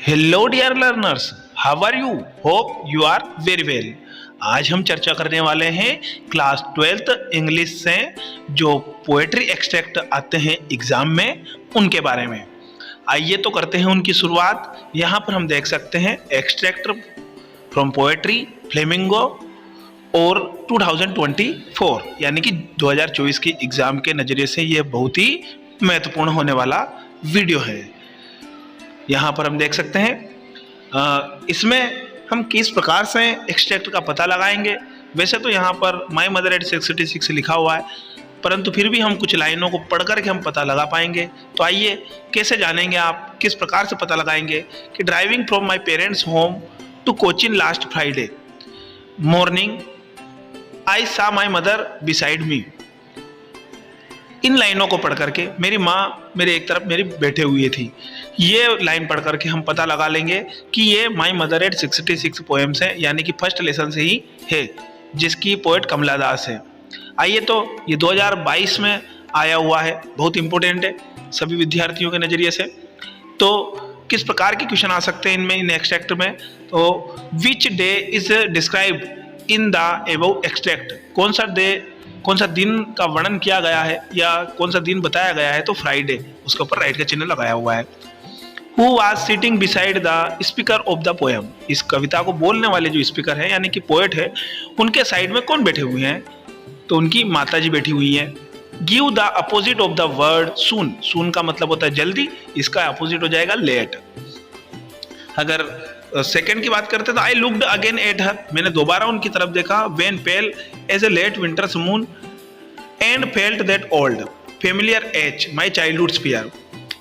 Hello dear learners, how are you? Hope you are very well. आज हम चर्चा करने वाले हैं क्लास 12th इंग्लिश से जो पोएट्री एक्सट्रैक्ट आते हैं एग्जाम में उनके बारे में। आइए तो करते हैं उनकी शुरुआत। यहाँ पर हम देख सकते हैं एक्सट्रैक्ट फ्रॉम पोएट्री फ्लेमिंगो और 2024 यानी कि 2024 की एग्जाम के नज़रिए से ये बहुत ही महत्वपूर्ण होने वाला वीडियो है। यहाँ पर हम देख सकते हैं इसमें हम किस प्रकार से एक्सट्रैक्ट का पता लगाएंगे। वैसे तो यहाँ पर माई मदर एट 66 लिखा हुआ है, परंतु फिर भी हम कुछ लाइनों को पढ़ करके हम पता लगा पाएंगे। तो आइए कैसे जानेंगे, आप किस प्रकार से पता लगाएंगे कि driving from my parents home to Cochin last Friday morning I saw my mother beside me. इन लाइनों को पढ़ करके मेरी माँ मेरे एक तरफ मेरी बैठे हुई थी, ये लाइन पढ़ करके हम पता लगा लेंगे कि ये माई मदर एट 66 पोएम्स है, यानी कि फर्स्ट लेसन से ही है, जिसकी पोएट कमला दास है। आइए तो ये 2022 में आया हुआ है, बहुत इंपॉर्टेंट है सभी विद्यार्थियों के नज़रिए से। तो किस प्रकार के क्वेश्चन आ सकते हैं इनमें, इन एक्सट्रैक्ट में? तो which day is describe in the above extract, कौन सा दिन का वर्णन किया गया है या कौन सा दिन बताया गया है? तो फ्राइडे, उसके ऊपर राइट का चिन्ह लगाया हुआ है। Who was sitting beside the speaker of the poem? इस कविता को बोलने वाले जो स्पीकर है यानी कि पोएट है, उनके साइड में कौन बैठे हुए हैं? तो उनकी माता जी बैठी हुई हैं। Give the opposite of the word soon. soon का मतलब होता है जल्दी, इसका अपोजिट हो जाएगा लेट। अगर सेकंड की बात करते तो I looked again at her, मैंने दोबारा उनकी तरफ देखा। When pale as a late winter's moon and felt that old familiar ache my childhood fear.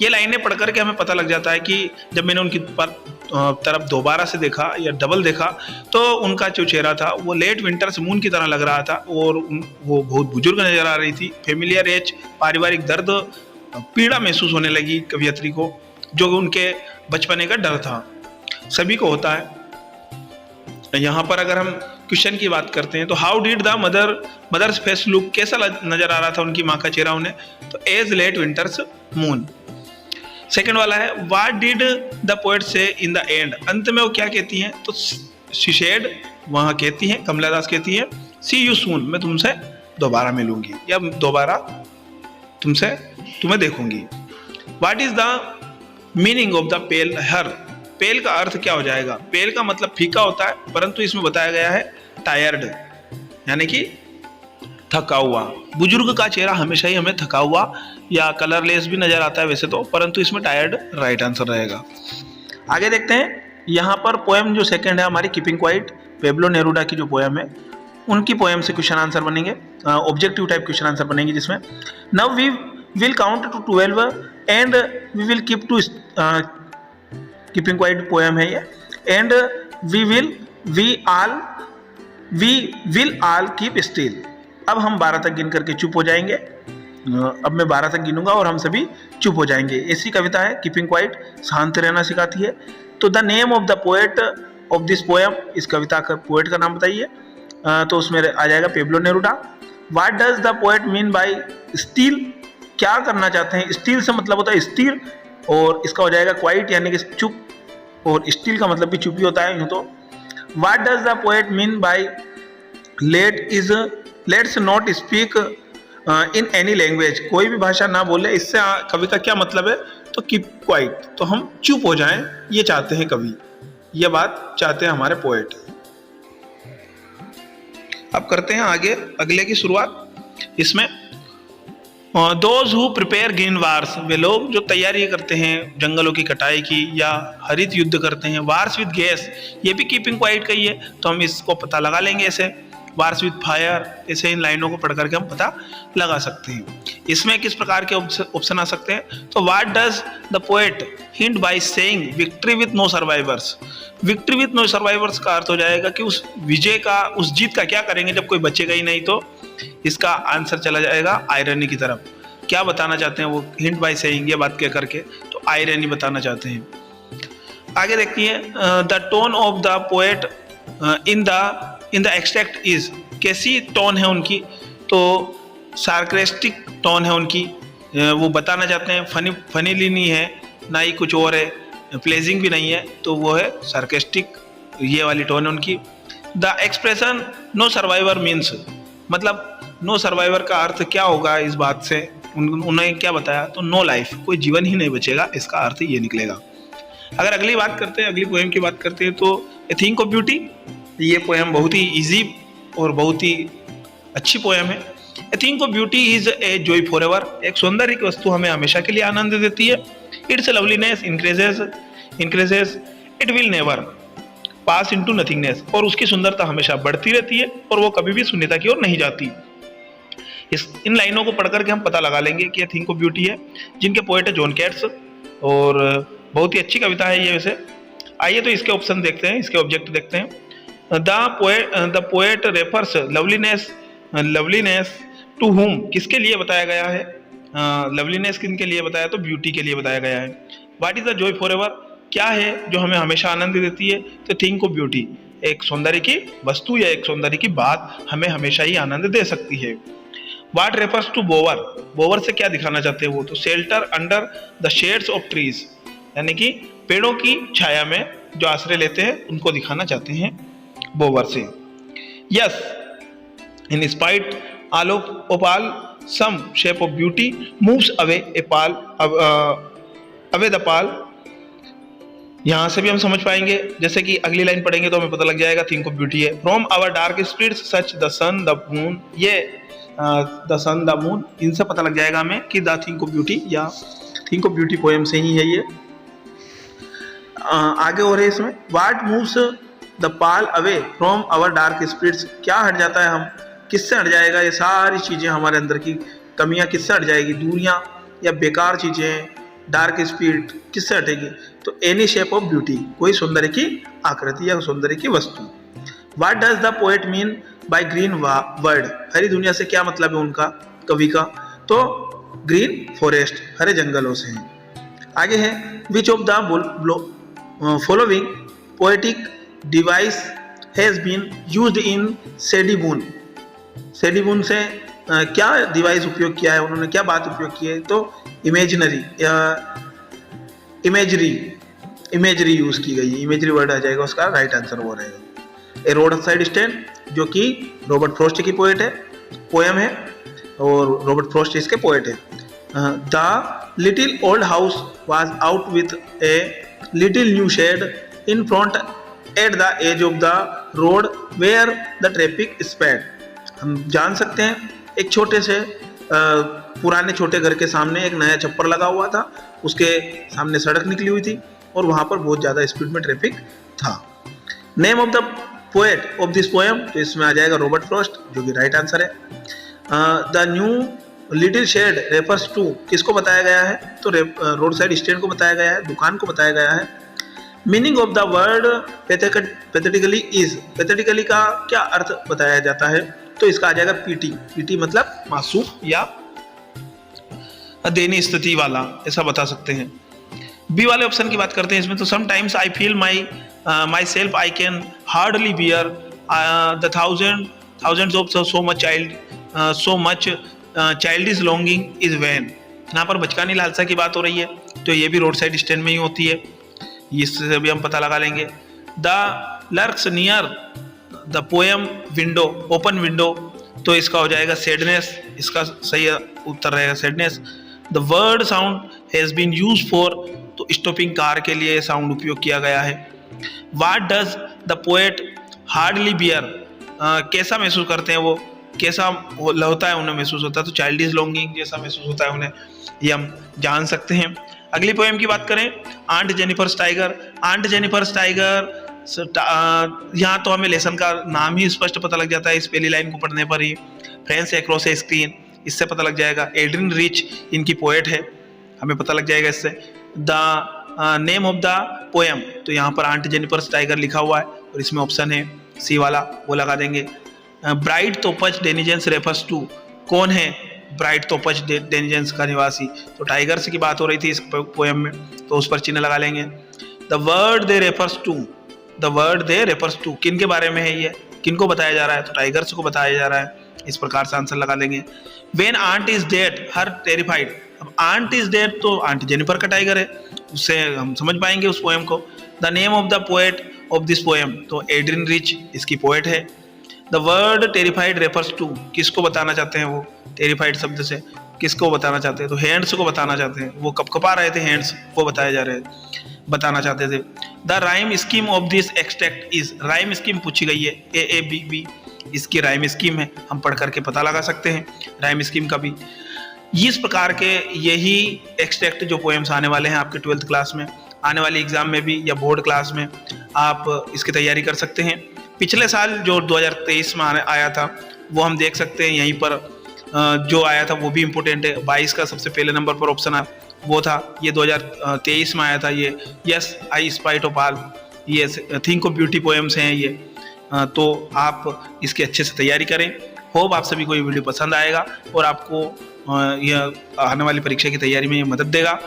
ये लाइनें पढ़ करके हमें पता लग जाता है कि जब मैंने उनकी तरफ दोबारा से देखा या डबल देखा तो उनका जो चेहरा था वो लेट विंटर्स मून की तरह लग रहा था और वो बहुत बुजुर्ग नजर आ रही थी। फेमिलियर एज, पारिवारिक दर्द, पीड़ा महसूस होने लगी कवियत्री को, जो उनके बचपने का डर था, सभी को होता है। यहाँ पर अगर हम क्वेश्चन की बात करते हैं तो how did the mother's face look, कैसा नजर आ रहा था उनकी माँ का चेहरा उन्हें? तो as late winter's moon. Second वाला है व्हाट डिड द पोएट से इन द एंड, अंत में वो क्या कहती हैं? तो शी सेड, वहाँ कहती हैं, कमला दास कहती है सी यू सून, मैं तुमसे दोबारा मिलूंगी या दोबारा तुम्हें देखूंगी। What is the meaning of the pale her, pale का अर्थ क्या हो जाएगा? पेल का मतलब फीका होता है, परंतु इसमें बताया गया है टायर्ड, यानी कि थका हुआ। बुजुर्ग का चेहरा हमेशा ही हमें थका हुआ या कलरलेस भी नजर आता है वैसे तो, परंतु इसमें टायर्ड राइट आंसर रहेगा। आगे देखते हैं, यहाँ पर पोएम जो सेकंड है हमारी कीपिंग क्वाइट, पेब्लो नेरुडा की जो पोएम है उनकी पोएम से क्वेश्चन आंसर बनेंगे, ऑब्जेक्टिव टाइप क्वेश्चन आंसर बनेंगे, जिसमें now we will count to 12 and we will keep to, keeping quiet poem है ये, and we will all keep still. अब हम 12 तक गिन करके चुप हो जाएंगे। अब मैं 12 तक गिनूंगा और हम सभी चुप हो जाएंगे। ऐसी कविता है कीपिंग क्वाइट, शांत रहना सिखाती है। तो the name of the poet of this poem, इस कविता का पोएट का नाम बताइए। तो उसमें आ जाएगा Pablo Neruda. What does the poet mean bye still, क्या करना चाहते हैं? स्टिल से मतलब होता है स्थिर, और इसका हो जाएगा क्वाइट यानी कि चुप, और स्टिल का मतलब भी चुप ही होता है यूँ तो। What does the poet mean bye let's not speak in any language, कोई भी भाषा ना बोले, इससे कवि का क्या मतलब है? तो कीप क्वाइट, तो हम चुप हो जाएं, ये चाहते हैं कवि, ये बात चाहते हैं हमारे पोएट। अब करते हैं आगे अगले की शुरुआत। इसमें those who prepare green wars, वे लोग जो तैयारी करते हैं जंगलों की कटाई की या हरित युद्ध करते हैं। वार्स विद गैस, ये भी कीपिंग क्वाइट का ही है, तो हम इसको पता लगा लेंगे ऐसे। वार्स विद फायर, ऐसे इन लाइनों को पढ़ करके हम पता लगा सकते हैं। इसमें किस प्रकार के ऑप्शन आ सकते हैं? तो what does the poet hint by saying victory with no survivors, victory with no survivors का अर्थ हो जाएगा कि उस विजय का, उस जीत का क्या करेंगे जब कोई बचेगा ही नहीं? तो इसका आंसर चला जाएगा आयरनी की तरफ। क्या बताना चाहते हैं वो हिंट बाय सेइंग, ये बात कह करके? तो आयरनी बताना चाहते हैं। आगे देखिए, the tone of the poet in the extract is, कैसी टोन है उनकी? तो सार्केस्टिक टोन है उनकी, वो बताना चाहते हैं फनीली नहीं है, ना ही कुछ और है, प्लेजिंग भी नहीं है, तो वो है सार्केस्टिक, ये वाली टोन है उनकी। The expression no survivor means, मतलब नो सर्वाइवर का अर्थ क्या होगा इस बात से, उन्हें क्या बताया, तो नो लाइफ, कोई जीवन ही नहीं बचेगा, इसका अर्थ ये निकलेगा। अगर अगली बात करते हैं, अगली पोएम की बात करते हैं, तो ए थिंक ऑफ ब्यूटी। ये पोएम बहुत ही इजी और बहुत ही अच्छी पोएम है। A thing of beauty is a joy for ever, एक सौंदर्य की वस्तु हमें हमेशा के लिए आनंद देती है। It's loveliness increases it will never pass into nothingness, और उसकी सुंदरता हमेशा बढ़ती रहती है और वो कभी भी शून्यता की ओर नहीं जाती। इन लाइनों को पढ़कर के हम पता लगा लेंगे कि ये थिंक ऑफ ब्यूटी है, जिनके पोएट है जॉन केट्स, और बहुत ही अच्छी कविता है ये वैसे। आइए तो इसके ऑप्शन देखते हैं, इसके ऑब्जेक्ट देखते हैं। The poet refers loveliness to whom, किसके लिए बताया गया है, लवलीनेस किनके लिए बताया, तो ब्यूटी के लिए बताया गया है। What is the Joy for ever, क्या है जो हमें हमेशा आनंद देती है, तो थिंक ऑफ ब्यूटी, एक सौंदर्य की वस्तु या एक सौंदर्य की बात हमें हमेशा ही आनंद दे सकती है। What refers to बोवर, बोवर से क्या दिखाना चाहते हैं वो, तो shelter under the shades of trees, यानी कि पेड़ों की छाया में जो आश्रय लेते हैं उनको दिखाना चाहते हैं बोवर से। Yes in spite all some shape of beauty moves away the pall, यहाँ से भी हम समझ पाएंगे, जैसे कि अगली लाइन पढ़ेंगे तो हमें पता लग जाएगा थिंक ऑफ ब्यूटी है। From our dark spirits such the sun the moon, ये द सन द मून, इनसे पता लग जाएगा हमें कि द थिंक ऑफ ब्यूटी या थिंक ऑफ ब्यूटी पोएम से ही है ये। आगे हो रहे इसमें, what moves the pall away from our dark spirits, क्या हट जाता है, हम किससे हट जाएगा, ये सारी चीजें हमारे अंदर की कमियां किससे हट जाएगी, दूरियां या बेकार चीजें, डार्क स्पिरिट किससे हटेगी, तो एनी शेप ऑफ ब्यूटी, कोई सौंदर्य की आकृति या सौंदर्य की वस्तु। What does the poet mean by green word, हरी दुनिया से क्या मतलब है उनका, कवि का, तो ग्रीन फॉरेस्ट, हरे जंगलों से है। आगे है, which of the following poetic device has been used in सेडीबून, सेडीबून से क्या डिवाइस उपयोग किया है उन्होंने, क्या बात उपयोग की है, तो इमेजरी यूज की गई है, इमेजरी वर्ड आ जाएगा, उसका राइट आंसर वो रहेगा। ए रोड साइड स्टैंड, जो कि रॉबर्ट फ्रॉस्ट की पोएम है और रॉबर्ट फ्रॉस्ट इसके पोएट है। The little old house was out with a little new shed in front at the edge of the road where the traffic sped, हम जान सकते हैं एक छोटे से पुराने छोटे घर के सामने एक नया छप्पर लगा हुआ था, उसके सामने सड़क निकली हुई थी और वहां पर बहुत ज्यादा स्पीड में ट्रैफिक था। Name of the poet of this poem, तो इसमें आ जाएगा रॉबर्ट फ्रॉस्ट, जो कि राइट आंसर है। The new little shade refers to, किसको बताया गया है, तो रोड साइड स्टैंड को बताया गया है, दुकान को बताया गया है। Meaning of the word pathetically is, pathetically का क्या अर्थ बताया जाता है, तो इसका आ जाएगा पीटी, पीटी मतलब मासूम या दयनीय स्थिति वाला, ऐसा बता सकते हैं। बी वाले ऑप्शन की बात करते हैं इसमें, तो sometimes I feel my self I can hardly bear the thousands of so much childish longing is when, यहाँ पर बचकानी लालसा की बात हो रही है, तो ये भी रोड साइड स्टैंड में ही होती है, इससे भी हम पता लगा लेंगे। The lurks near the poem window, open window, तो इसका हो जाएगा सैडनेस, इसका सही उत्तर रहेगा sadness. The word sound has been use for, तो स्टॉपिंग कार के लिए साउंड उपयोग किया गया है। What does the poet hardly bear, कैसा महसूस करते हैं वो, कैसा होता है उन्हें महसूस होता है, तो चाइल्डिश लॉन्गिंग जैसा महसूस होता है उन्हें, ये हम जान सकते हैं। अगली पोएम की बात करें, aunt Jennifer's tiger, aunt Jennifer's tiger, यहाँ तो हमें लेसन का नाम ही स्पष्ट पता लग जाता है इस पहली लाइन को पढ़ने पर ही। फ्रेंड्स अक्रॉस ए स्क्रीन, इससे पता लग जाएगा। एड्रिन रिच इनकी पोएट है, हमें पता लग जाएगा इससे। The name of the poem, तो यहाँ पर आंट जेनिफर्स टाइगर लिखा हुआ है और इसमें ऑप्शन है सी वाला, वो लगा देंगे। ब्राइट तोपच डेनिजेंस रेफर्स टू, कौन है ब्राइट तोपच डेनिजेंस का निवासी, तो टाइगर्स की बात हो रही थी इस पोएम में, तो उस पर चिन्ह लगा लेंगे। The word they refers to, the word they refers to, किन के बारे में है ये, किन को बताया जा रहा है, तो टाइगर्स को बताया जा रहा है, इस प्रकार से आंसर लगा लेंगे। When aunt is dead her terrified, अब आंट इज डेड तो आंट जेनिफर का टाइगर है, उससे हम समझ पाएंगे उस पोएम को। The name of the poet of this poem, तो एड्रिन रिच इसकी पोएट है। The word terrified refers to, किसको बताना चाहते हैं वो टेरिफाइड शब्द से, किसको बताना चाहते हैं, तो हैंड्स को बताना चाहते हैं, वो कपकपा रहे थे हैंड्स, वो बताए जा रहे बताना चाहते थे। The rhyme scheme of this extract is, rhyme scheme पूछी गई है, ए बी बी इसकी राइम स्कीम है, हम पढ़ करके पता लगा सकते हैं राइम स्कीम का भी। इस प्रकार के यही एक्सट्रैक्ट जो पोएम्स आने वाले हैं आपके 12th क्लास में, आने वाले एग्जाम में भी या बोर्ड क्लास में आप इसकी तैयारी कर सकते हैं। पिछले साल जो 2023 में आया था वो हम देख सकते हैं, यहीं पर जो आया था वो भी इम्पोर्टेंट है। 22 का सबसे पहले नंबर पर ऑप्शन आया वो था, ये 2023 में आया था ये, yes I spite of all, ये थिंक ऑफ ब्यूटी पोएम्स हैं ये। तो आप इसकी अच्छे से तैयारी करें। होप आप सभी को ये वीडियो पसंद आएगा और आपको यह आने वाली परीक्षा की तैयारी में ये मदद देगा।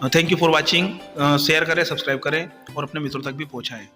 Thank you for watching. Share करें, सब्सक्राइब करें और अपने मित्रों तक भी पहुँचाएँ।